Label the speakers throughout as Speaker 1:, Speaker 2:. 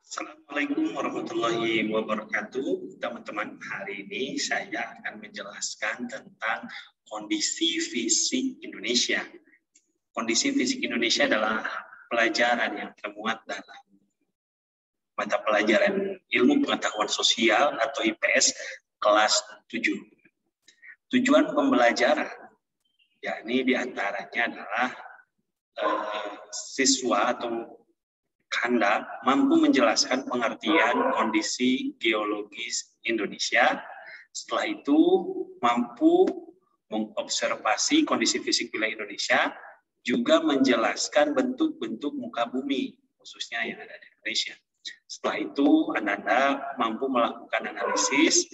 Speaker 1: Assalamualaikum warahmatullahi wabarakatuh, teman-teman. Hari ini saya akan menjelaskan tentang kondisi fisik Indonesia. Kondisi fisik Indonesia adalah pelajaran yang termuat dalam mata pelajaran Ilmu Pengetahuan Sosial atau IPS kelas 7. Tujuan pembelajaran, yakni diantaranya adalah siswa atau Anda mampu menjelaskan pengertian kondisi geologis Indonesia. Setelah itu mampu mengobservasi kondisi fisik wilayah Indonesia, juga menjelaskan bentuk-bentuk muka bumi, khususnya yang ada di Indonesia. Setelah itu Anda mampu melakukan analisis,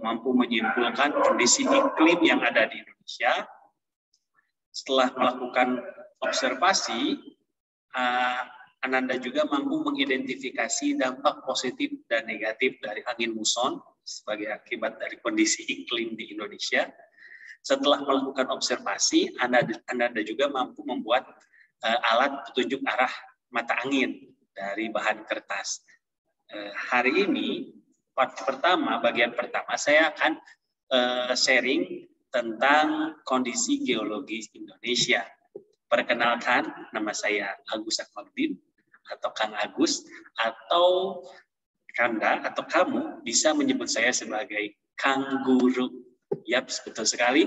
Speaker 1: mampu menyimpulkan kondisi iklim yang ada di Indonesia. Setelah melakukan observasi, Anda juga mampu mengidentifikasi dampak positif dan negatif dari angin muson sebagai akibat dari kondisi iklim di Indonesia. Setelah melakukan observasi, Anda juga mampu membuat alat petunjuk arah mata angin dari bahan kertas. Hari ini, bagian pertama, saya akan sharing tentang kondisi geologis Indonesia. Perkenalkan, nama saya Agus Akmaluddin, atau Kang Agus, atau Kanda, atau kamu bisa menyebut saya sebagai Kang Guru. Yap, betul sekali.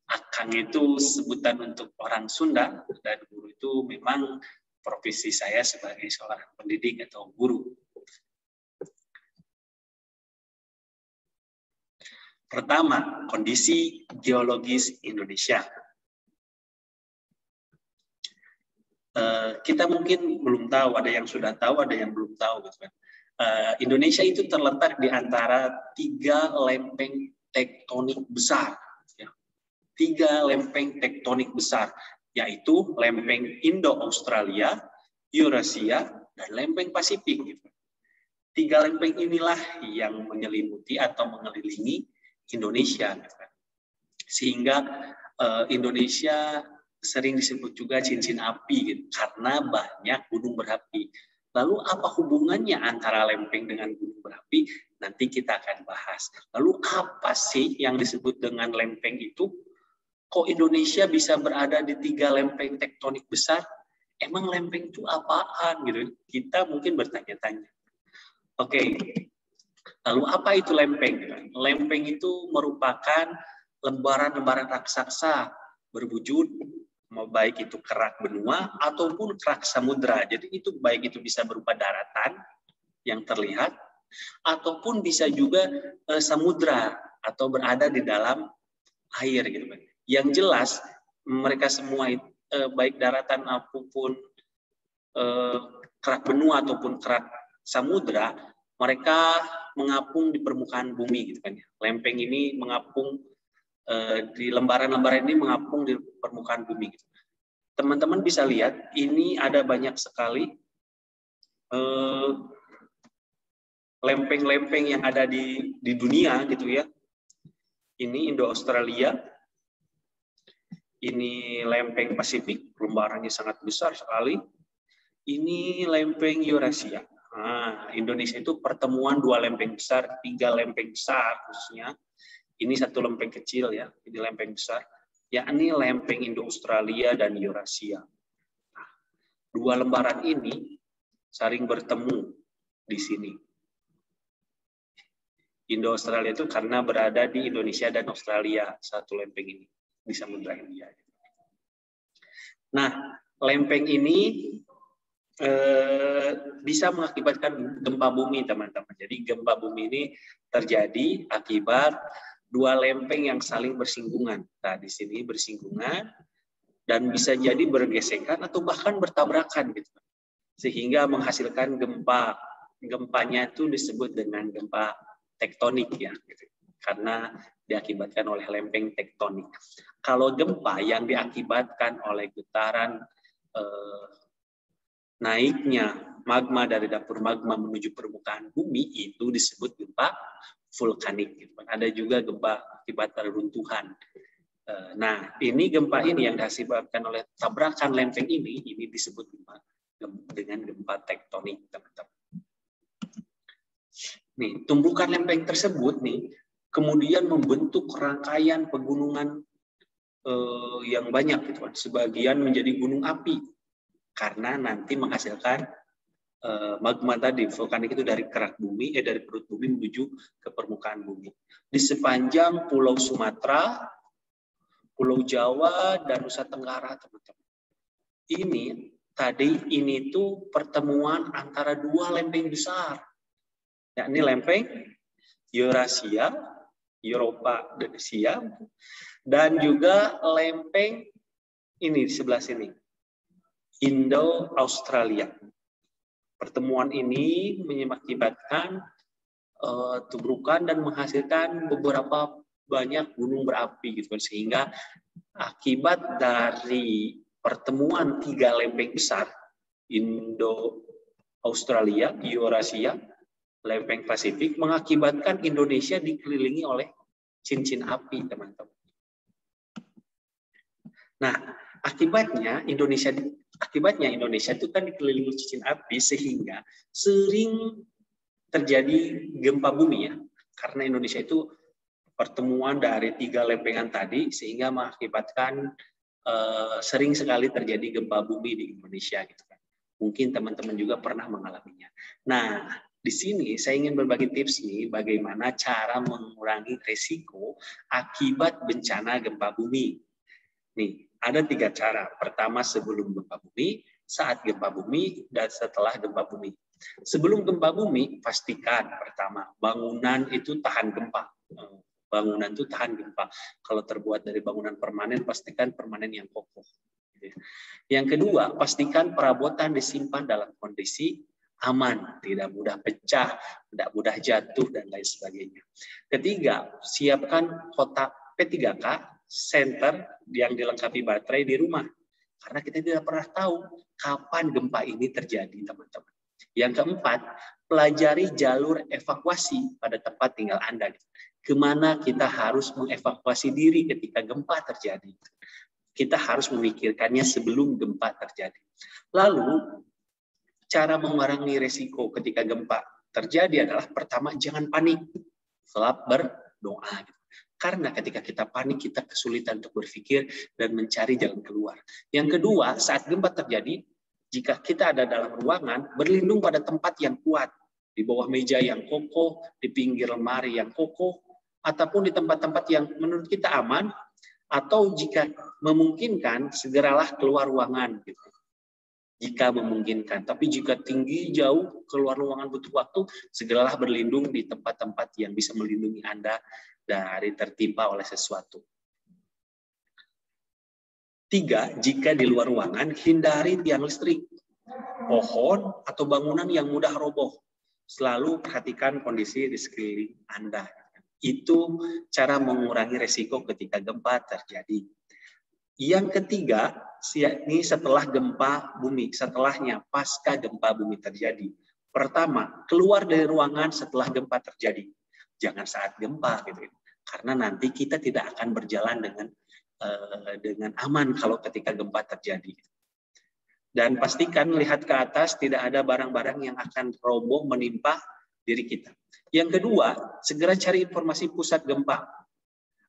Speaker 1: Akang itu sebutan untuk orang Sunda, dan guru itu memang profesi saya sebagai seorang pendidik atau guru. Pertama, kondisi geologis Indonesia. Kita mungkin belum tahu, ada yang sudah tahu, ada yang belum tahu, gitu kan. Indonesia itu terletak di antara 3 lempeng tektonik besar, ya. 3 lempeng tektonik besar, yaitu lempeng Indo-Australia, Eurasia, dan lempeng Pasifik. Gitu. 3 lempeng inilah yang menyelimuti atau mengelilingi Indonesia, gitu kan. Sehingga Indonesia sering disebut juga cincin api, gitu, karena banyak gunung berapi. Lalu apa hubungannya antara lempeng dengan gunung berapi? Nanti kita akan bahas. Lalu apa sih yang disebut dengan lempeng itu? Kok Indonesia bisa berada di 3 lempeng tektonik besar? Emang lempeng itu apaan? Gitu. Kita mungkin bertanya-tanya. Oke, lalu apa itu lempeng? Lempeng itu merupakan lembaran-lembaran raksasa berwujud, baik itu kerak benua ataupun kerak samudra. Jadi itu baik itu bisa berupa daratan yang terlihat ataupun bisa juga samudra atau berada di dalam air, gitu kan. Yang jelas mereka semua baik daratan ataupun kerak benua ataupun kerak samudra, mereka mengapung di permukaan bumi, gitu kan. Lempeng ini mengapung di lembaran-lembaran ini mengapung di permukaan bumi. Teman-teman bisa lihat, ini ada banyak sekali lempeng-lempeng yang ada di dunia, gitu ya. Ini Indo-Australia, ini lempeng Pasifik, lembarannya sangat besar sekali. Ini lempeng Eurasia. Nah, Indonesia itu pertemuan 2 lempeng besar, 3 lempeng besar khususnya. Ini 1 lempeng kecil, ya, ini lempeng besar, yakni lempeng Indo-Australia dan Eurasia. Nah, 2 lembaran ini saling bertemu di sini. Indo-Australia itu karena berada di Indonesia dan Australia, 1 lempeng ini di Samudra Hindia. Nah, lempeng ini bisa mengakibatkan gempa bumi, teman-teman. Jadi gempa bumi ini terjadi akibat 2 lempeng yang saling bersinggungan. Nah, di sini bersinggungan dan bisa jadi bergesekan atau bahkan bertabrakan, gitu. Sehingga menghasilkan gempa. Gempanya itu disebut dengan gempa tektonik, ya, gitu. Karena diakibatkan oleh lempeng tektonik. Kalau gempa yang diakibatkan oleh getaran naiknya magma dari dapur magma menuju permukaan bumi, itu disebut gempa vulkanik. Ada juga gempa akibat reruntuhan. Nah, ini gempa ini yang diakibatkan oleh tabrakan lempeng ini disebut gempa dengan gempa tektonik, teman-teman. Nih, tumbukan lempeng tersebut nih kemudian membentuk rangkaian pegunungan yang banyak gitu kan. Sebagian menjadi gunung api karena nanti menghasilkan magma tadi, vulkanik itu dari kerak bumi, dari perut bumi menuju ke permukaan bumi. Di sepanjang Pulau Sumatera, Pulau Jawa, dan Nusa Tenggara, teman-teman. Ini tuh pertemuan antara dua lempeng besar, yakni lempeng Eurasia, Eropa dan Asia, dan juga lempeng ini di sebelah sini, Indo-Australia. Pertemuan ini mengakibatkan tubrukan dan menghasilkan beberapa banyak gunung berapi gitu kan, sehingga akibat dari pertemuan tiga lempeng besar, Indo-Australia, Eurasia, lempeng Pasifik, mengakibatkan Indonesia dikelilingi oleh cincin api, teman-teman. Nah, akibatnya Indonesia itu kan dikelilingi cincin api, sehingga sering terjadi gempa bumi ya, karena Indonesia itu pertemuan dari tiga lempengan tadi, sehingga mengakibatkan sering sekali terjadi gempa bumi di Indonesia gitu kan. Mungkin teman-teman juga pernah mengalaminya. Nah, di sini saya ingin berbagi tips nih bagaimana cara mengurangi risiko akibat bencana gempa bumi. Nih, ada 3 cara. Pertama, sebelum gempa bumi, saat gempa bumi, dan setelah gempa bumi. Sebelum gempa bumi, pastikan pertama, bangunan itu tahan gempa. Bangunan itu tahan gempa. Kalau terbuat dari bangunan permanen, pastikan permanen yang kokoh. Yang kedua, pastikan perabotan disimpan dalam kondisi aman, tidak mudah pecah, tidak mudah jatuh, dan lain sebagainya. Ketiga, siapkan kotak P3K center yang dilengkapi baterai di rumah, karena kita tidak pernah tahu kapan gempa ini terjadi, teman-teman. Yang keempat, pelajari jalur evakuasi pada tempat tinggal Anda. Kemana kita harus mengevakuasi diri ketika gempa terjadi. Kita harus memikirkannya sebelum gempa terjadi. Lalu, cara mengurangi risiko ketika gempa terjadi adalah pertama, jangan panik, selalu berdoa. Karena ketika kita panik, kita kesulitan untuk berpikir dan mencari jalan keluar. Yang kedua, saat gempa terjadi, jika kita ada dalam ruangan, berlindung pada tempat yang kuat, di bawah meja yang kokoh, di pinggir lemari yang kokoh, ataupun di tempat-tempat yang menurut kita aman, atau jika memungkinkan, segeralah keluar ruangan. Gitu. Jika memungkinkan, tapi jika tinggi jauh keluar ruangan butuh waktu, segeralah berlindung di tempat-tempat yang bisa melindungi Anda dari tertimpa oleh sesuatu. 3, jika di luar ruangan, hindari tiang listrik, pohon, atau bangunan yang mudah roboh. Selalu perhatikan kondisi di sekeliling Anda. Itu cara mengurangi resiko ketika gempa terjadi. Yang ketiga, ini setelah gempa bumi, setelahnya pasca gempa bumi terjadi. Pertama, keluar dari ruangan setelah gempa terjadi. Jangan saat gempa, gitu. Karena nanti kita tidak akan berjalan dengan aman kalau ketika gempa terjadi. Dan pastikan lihat ke atas, tidak ada barang-barang yang akan roboh menimpa diri kita. Yang kedua, segera cari informasi pusat gempa.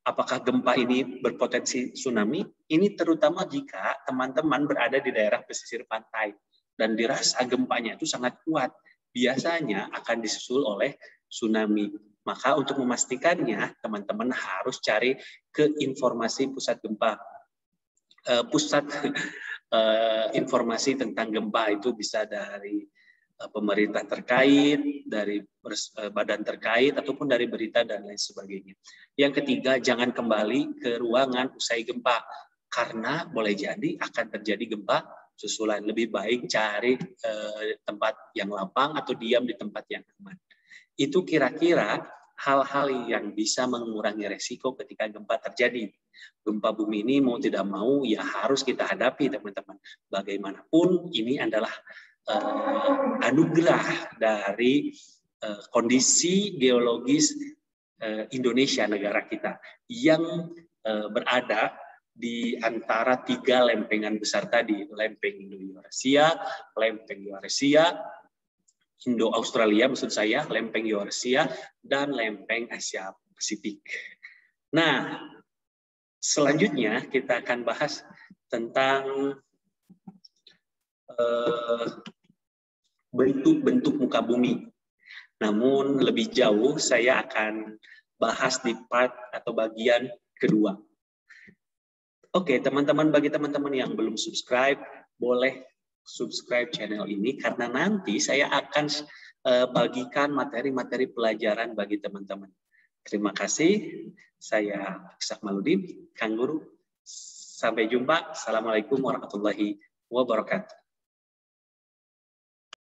Speaker 1: Apakah gempa ini berpotensi tsunami? Ini terutama jika teman-teman berada di daerah pesisir pantai dan dirasa gempanya itu sangat kuat. Biasanya akan disusul oleh tsunami. Maka untuk memastikannya, teman-teman harus cari ke informasi pusat gempa. Informasi tentang gempa itu bisa dari pemerintah terkait, dari badan terkait, ataupun dari berita dan lain sebagainya. Yang ketiga, jangan kembali ke ruangan usai gempa, karena boleh jadi akan terjadi gempa susulan. Lebih baik cari tempat yang lapang atau diam di tempat yang aman. Itu kira-kira hal-hal yang bisa mengurangi resiko ketika gempa terjadi. Gempa bumi ini mau tidak mau ya harus kita hadapi, teman-teman. Bagaimanapun ini adalah anugerah dari kondisi geologis Indonesia, negara kita, yang berada di antara 3 lempengan besar tadi, lempeng Indo-Eurasia, lempeng Eurasia, Indo-Australia maksud saya, lempeng Eurasia, dan lempeng Asia Pasifik. Nah, selanjutnya kita akan bahas tentang bentuk-bentuk muka bumi. Namun lebih jauh saya akan bahas di part atau bagian kedua. Oke, teman-teman, bagi teman-teman yang belum subscribe, boleh subscribe channel ini karena nanti saya akan bagikan materi-materi pelajaran bagi teman-teman. Terima kasih. Saya Akmaludin, Kang Guru. Sampai jumpa. Assalamualaikum warahmatullahi wabarakatuh.